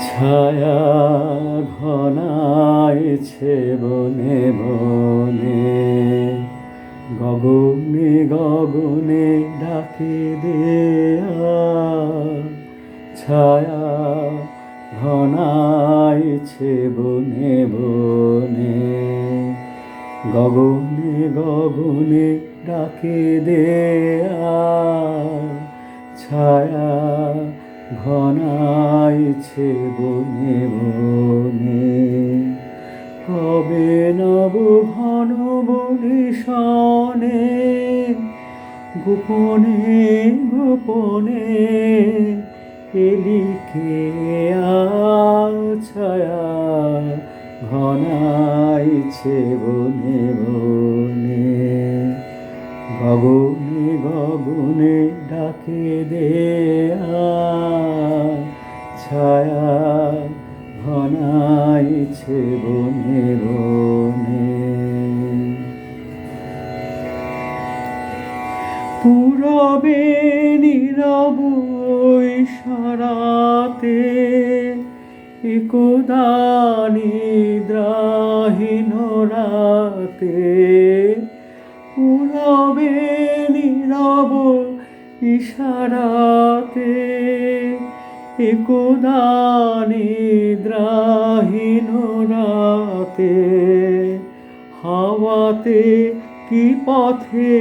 ছায়া ঘনাইছে বনে বনে, গগনে গগনে ডাকে দেয়া। ছায়া ঘনাইছে বনে বনে, গগনে গগনে ডাকে দেয়া। ছায়া ঘনাইছে বনে বনে, কবে নব ঘন বনে শনে, গোপনে গোপনে এলিকে ছায়া ঘনাইছে বনে বনে, গগনে গগনে ডাকে দেয়া। ছায়া ঘনাইছে বনে বনে, পূরবে নীরব ইশারাতে একদা নিদ্রাহীন রাতে। পূরবে নীরব ইশারাতে একদা নিদ্রাহীন রাতে, হাওয়াতে কি পথে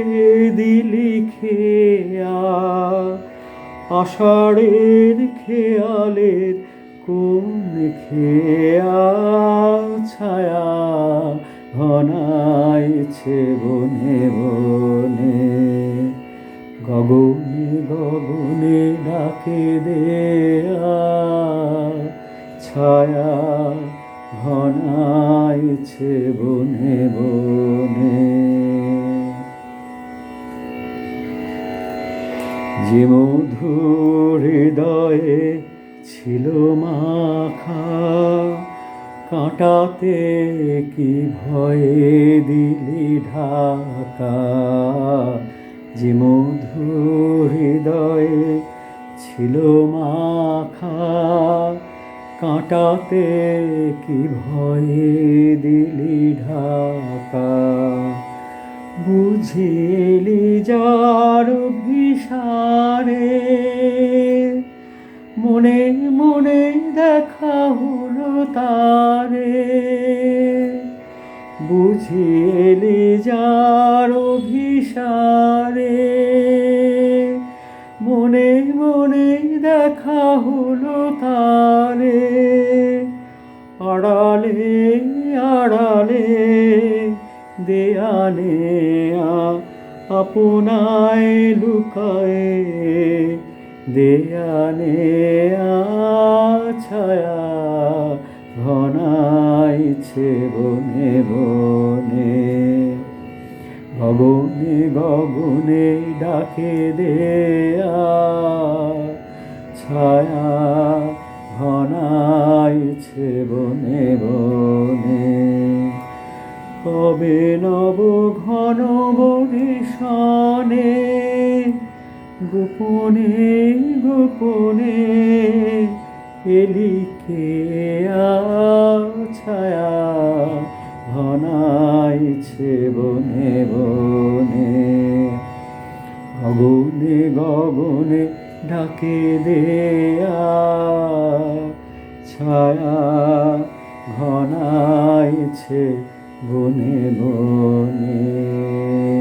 দিলি খেয়া। আষাঢ়ের খেয়ালের কোন খেয়া। ছায়া ঘনাইছে বনে বনে, গগনে গগনে ডাকে দেয়া। ছায়া ঘনাইছে বনে বনে, যে মধুর হৃদয়ে ছিল মাখা। কাঁটাতে কি ভয়ে দিলি ঢাকা। যে মধুর হৃদয়ে ছিল মাখা। কাঁটাতে কি ভয়ে দিলি ঢাকা। বুঝিলি যার ভিসারে, মনে মনে দেখা হলো তারে। বুঝিলি যার ভিসারে, মনে মনে দেখা হলো তারে। আড়ালে আড়ালে দেয়ালে আপনায় লুকায়ে। দেয়ালে ছায়া ঘনাইছে বনে বনে, গগনে গগনে ডাকে দেয়া। ছায়া ঘনাইছে বনে বনে, কবে নব ঘন বনে শনে, গোপনে গোপনে এলিকে ছায়া ঘনাইছে বনে বনে, গগনে গগনে ডাকে দেয়া। ছায়া ঘনাইছে বনে বনে।